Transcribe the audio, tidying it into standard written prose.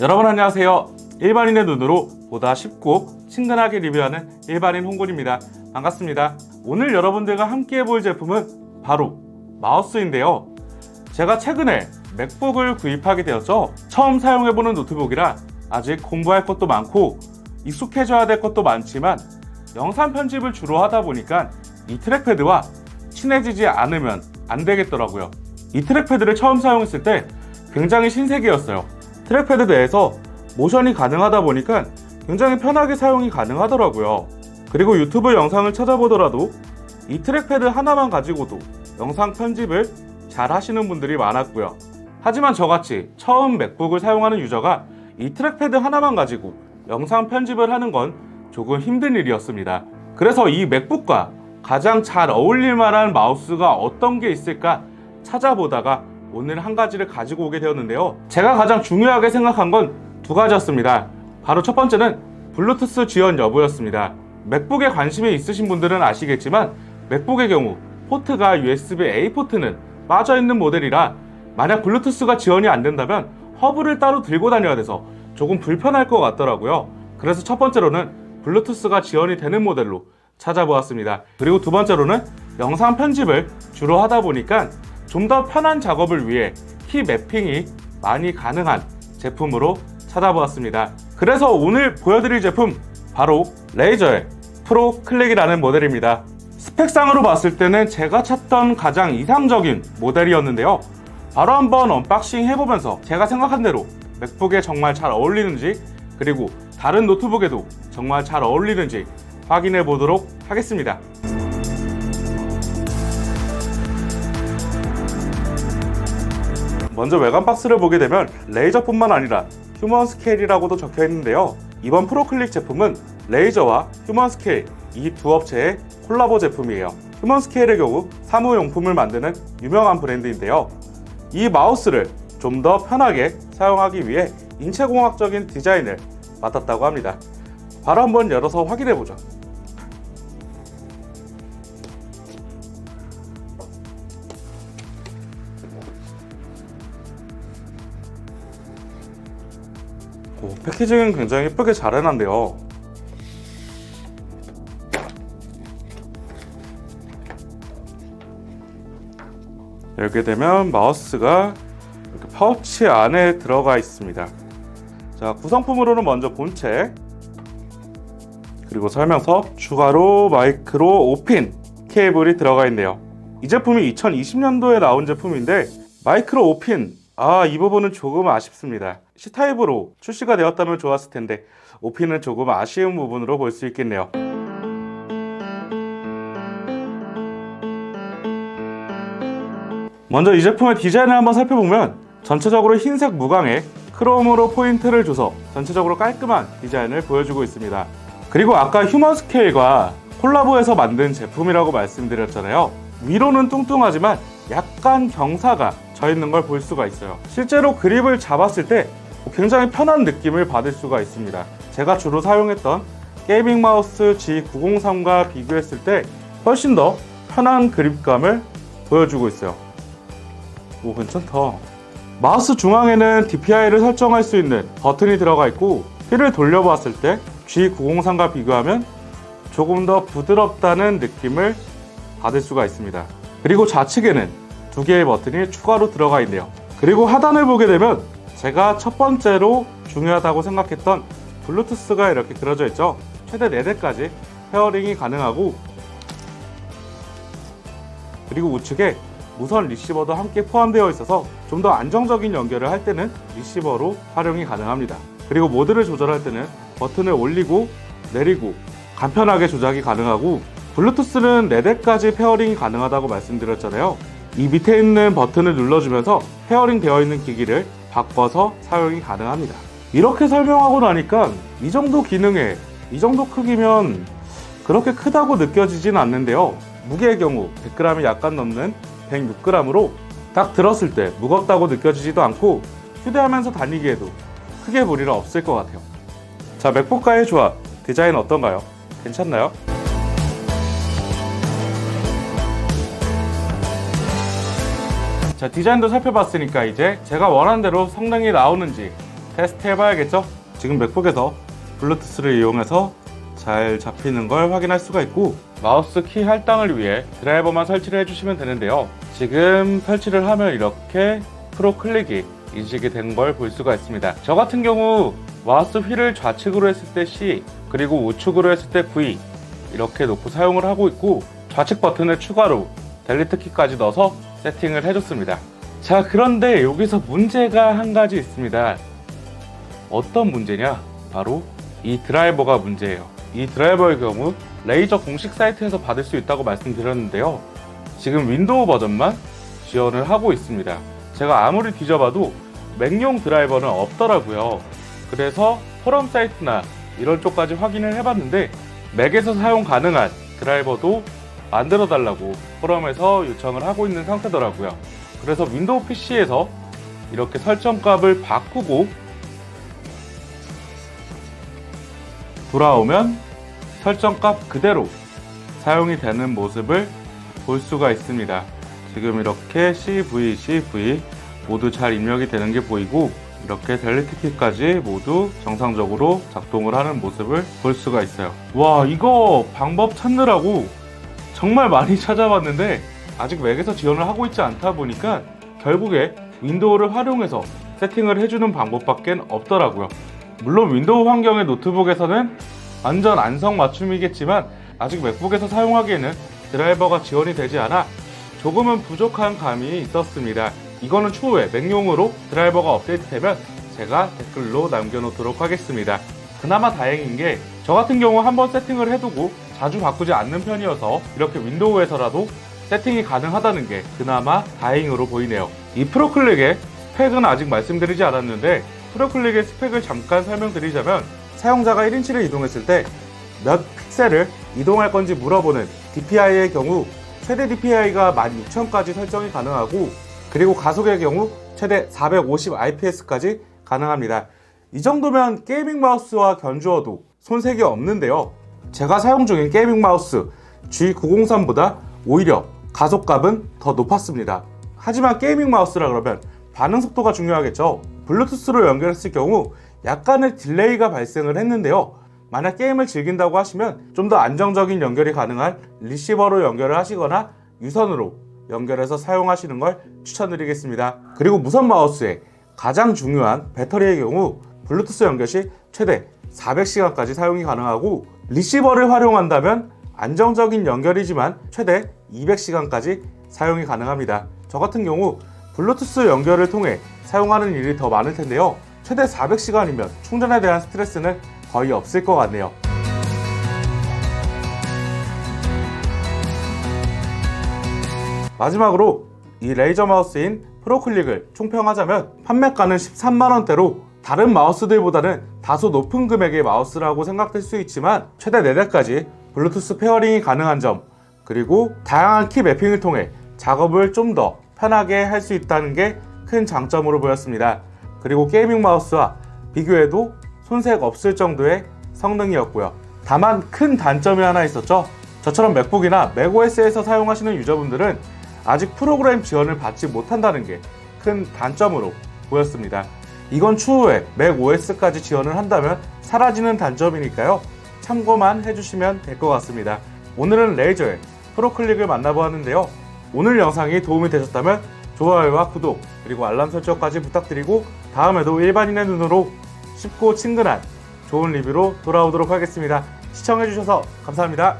여러분 안녕하세요. 일반인의 눈으로 보다 쉽고 친근하게 리뷰하는 일반인 홍군입니다. 반갑습니다. 오늘 여러분들과 함께 해볼 제품은 바로 마우스인데요. 제가 최근에 맥북을 구입하게 되었죠. 처음 사용해보는 노트북이라 아직 공부할 것도 많고 익숙해져야 될 것도 많지만 영상 편집을 주로 하다 보니까 이 트랙패드와 친해지지 않으면 안 되겠더라고요. 이 트랙패드를 처음 사용했을 때 굉장히 신세계였어요. 트랙패드 내에서 모션이 가능하다 보니까 굉장히 편하게 사용이 가능하더라고요. 그리고 유튜브 영상을 찾아보더라도 이 트랙패드 하나만 가지고도 영상 편집을 잘 하시는 분들이 많았고요. 하지만 저같이 처음 맥북을 사용하는 유저가 이 트랙패드 하나만 가지고 영상 편집을 하는 건 조금 힘든 일이었습니다. 그래서 이 맥북과 가장 잘 어울릴 만한 마우스가 어떤 게 있을까 찾아보다가 오늘 한 가지를 가지고 오게 되었는데요. 제가 가장 중요하게 생각한 건 두 가지였습니다. 바로 첫 번째는 블루투스 지원 여부였습니다. 맥북에 관심이 있으신 분들은 아시겠지만 맥북의 경우 포트가 USB-A 포트는 빠져있는 모델이라 만약 블루투스가 지원이 안 된다면 허브를 따로 들고 다녀야 돼서 조금 불편할 것 같더라고요. 그래서 첫 번째로는 블루투스가 지원이 되는 모델로 찾아보았습니다. 그리고 두 번째로는 영상 편집을 주로 하다 보니까 좀 더 편한 작업을 위해 키 매핑이 많이 가능한 제품으로 찾아보았습니다. 그래서 오늘 보여드릴 제품 바로 레이저의 프로 클릭이라는 모델입니다. 스펙상으로 봤을 때는 제가 찾던 가장 이상적인 모델이었는데요. 바로 한번 언박싱 해보면서 제가 생각한 대로 맥북에 정말 잘 어울리는지 그리고 다른 노트북에도 정말 잘 어울리는지 확인해 보도록 하겠습니다. 먼저 외관 박스를 보게 되면 레이저뿐만 아니라 휴먼스케일이라고도 적혀 있는데요. 이번 프로클릭 제품은 레이저와 휴먼스케일 이 두 업체의 콜라보 제품이에요. 휴먼스케일의 경우 사무용품을 만드는 유명한 브랜드인데요. 이 마우스를 좀 더 편하게 사용하기 위해 인체공학적인 디자인을 맡았다고 합니다. 바로 한번 열어서 확인해 보죠. 패키징은 굉장히 예쁘게 잘 해놨네요. 열게 되면 마우스가 이렇게 파우치 안에 들어가 있습니다. 자, 구성품으로는 먼저 본체, 그리고 설명서, 추가로 마이크로 5핀 케이블이 들어가 있네요. 이 제품이 2020년도에 나온 제품인데 마이크로 5핀 이 부분은 조금 아쉽습니다. C타입으로 출시가 되었다면 좋았을 텐데 5핀은 조금 아쉬운 부분으로 볼 수 있겠네요. 먼저 이 제품의 디자인을 한번 살펴보면 전체적으로 흰색 무광에 크롬으로 포인트를 줘서 전체적으로 깔끔한 디자인을 보여주고 있습니다. 그리고 아까 휴먼스케일과 콜라보해서 만든 제품이라고 말씀드렸잖아요. 위로는 뚱뚱하지만 약간 경사가 져 있는 걸 볼 수가 있어요. 실제로 그립을 잡았을 때 굉장히 편한 느낌을 받을 수가 있습니다. 제가 주로 사용했던 게이밍 마우스 G903과 비교했을 때 훨씬 더 편한 그립감을 보여주고 있어요. 오, 괜찮다. 마우스 중앙에는 DPI를 설정할 수 있는 버튼이 들어가 있고 휠을 돌려봤을 때 G903과 비교하면 조금 더 부드럽다는 느낌을 받을 수가 있습니다. 그리고 좌측에는 두 개의 버튼이 추가로 들어가 있네요. 그리고 하단을 보게 되면 제가 첫 번째로 중요하다고 생각했던 블루투스가 이렇게 그려져 있죠. 최대 4대까지 페어링이 가능하고, 그리고 우측에 무선 리시버도 함께 포함되어 있어서 좀 더 안정적인 연결을 할 때는 리시버로 활용이 가능합니다. 그리고 모드를 조절할 때는 버튼을 올리고 내리고 간편하게 조작이 가능하고, 블루투스는 4대까지 페어링이 가능하다고 말씀드렸잖아요. 이 밑에 있는 버튼을 눌러주면서 페어링 되어 있는 기기를 바꿔서 사용이 가능합니다. 이렇게 설명하고 나니까 이 정도 기능에 이 정도 크기면 그렇게 크다고 느껴지진 않는데요. 무게의 경우 100g이 약간 넘는 106g으로 딱 들었을 때 무겁다고 느껴지지도 않고 휴대하면서 다니기에도 크게 무리는 없을 것 같아요. 자, 맥북과의 조합, 디자인 어떤가요? 괜찮나요? 자, 디자인도 살펴봤으니까 이제 제가 원하는 대로 성능이 나오는지 테스트 해봐야겠죠? 지금 맥북에서 블루투스를 이용해서 잘 잡히는 걸 확인할 수가 있고, 마우스 키 할당을 위해 드라이버만 설치를 해주시면 되는데요. 지금 설치를 하면 이렇게 프로 클릭이 인식이 된 걸 볼 수가 있습니다. 저 같은 경우 마우스 휠을 좌측으로 했을 때 C, 그리고 우측으로 했을 때 V 이렇게 놓고 사용을 하고 있고, 좌측 버튼을 추가로 델리트 키까지 넣어서 세팅을 해줬습니다. 자, 그런데 여기서 문제가 한 가지 있습니다. 어떤 문제냐? 바로 이 드라이버가 문제예요. 이 드라이버의 경우 레이저 공식 사이트에서 받을 수 있다고 말씀드렸는데요. 지금 윈도우 버전만 지원을 하고 있습니다. 제가 아무리 뒤져봐도 맥용 드라이버는 없더라고요. 그래서 포럼 사이트나 이런 쪽까지 확인을 해봤는데 맥에서 사용 가능한 드라이버도 만들어 달라고 포럼에서 요청을 하고 있는 상태더라고요. 그래서 윈도우 PC에서 이렇게 설정값을 바꾸고 돌아오면 설정값 그대로 사용이 되는 모습을 볼 수가 있습니다. 지금 이렇게 CV 모두 잘 입력이 되는 게 보이고, 이렇게 델리트 키까지 모두 정상적으로 작동을 하는 모습을 볼 수가 있어요. 와, 이거 방법 찾느라고 정말 많이 찾아봤는데 아직 맥에서 지원을 하고 있지 않다 보니까 결국에 윈도우를 활용해서 세팅을 해주는 방법밖에 없더라고요. 물론 윈도우 환경의 노트북에서는 완전 안성맞춤이겠지만 아직 맥북에서 사용하기에는 드라이버가 지원이 되지 않아 조금은 부족한 감이 있었습니다. 이거는 추후에 맥용으로 드라이버가 업데이트되면 제가 댓글로 남겨놓도록 하겠습니다. 그나마 다행인 게 저 같은 경우 한번 세팅을 해두고 자주 바꾸지 않는 편이어서 이렇게 윈도우에서라도 세팅이 가능하다는 게 그나마 다행으로 보이네요. 이 프로클릭의 스펙은 아직 말씀드리지 않았는데, 프로클릭의 스펙을 잠깐 설명드리자면 사용자가 1인치를 이동했을 때 몇 픽셀을 이동할 건지 물어보는 DPI의 경우 최대 DPI가 16,000까지 설정이 가능하고, 그리고 가속의 경우 최대 450 IPS까지 가능합니다. 이 정도면 게이밍 마우스와 견주어도 손색이 없는데요. 제가 사용 중인 게이밍 마우스 G903보다 오히려 가속값은 더 높았습니다. 하지만 게이밍 마우스라 그러면 반응 속도가 중요하겠죠. 블루투스로 연결했을 경우 약간의 딜레이가 발생을 했는데요. 만약 게임을 즐긴다고 하시면 좀 더 안정적인 연결이 가능한 리시버로 연결을 하시거나 유선으로 연결해서 사용하시는 걸 추천드리겠습니다. 그리고 무선 마우스의 가장 중요한 배터리의 경우 블루투스 연결 시 최대 400시간까지 사용이 가능하고, 리시버를 활용한다면 안정적인 연결이지만 최대 200시간까지 사용이 가능합니다. 저 같은 경우 블루투스 연결을 통해 사용하는 일이 더 많을 텐데요. 최대 400시간이면 충전에 대한 스트레스는 거의 없을 것 같네요. 마지막으로 이 레이저 마우스인 프로클릭을 총평하자면 판매가는 13만원대로 다른 마우스들보다는 다소 높은 금액의 마우스라고 생각될 수 있지만 최대 4대까지 블루투스 페어링이 가능한 점, 그리고 다양한 키 매핑을 통해 작업을 좀 더 편하게 할 수 있다는 게 큰 장점으로 보였습니다. 그리고 게이밍 마우스와 비교해도 손색 없을 정도의 성능이었고요. 다만 큰 단점이 하나 있었죠. 저처럼 맥북이나 맥OS에서 사용하시는 유저분들은 아직 프로그램 지원을 받지 못한다는 게 큰 단점으로 보였습니다. 이건 추후에 맥OS까지 지원을 한다면 사라지는 단점이니까요. 참고만 해주시면 될 것 같습니다. 오늘은 레이저의 프로클릭을 만나보았는데요. 오늘 영상이 도움이 되셨다면 좋아요와 구독, 그리고 알람 설정까지 부탁드리고 다음에도 일반인의 눈으로 쉽고 친근한 좋은 리뷰로 돌아오도록 하겠습니다. 시청해주셔서 감사합니다.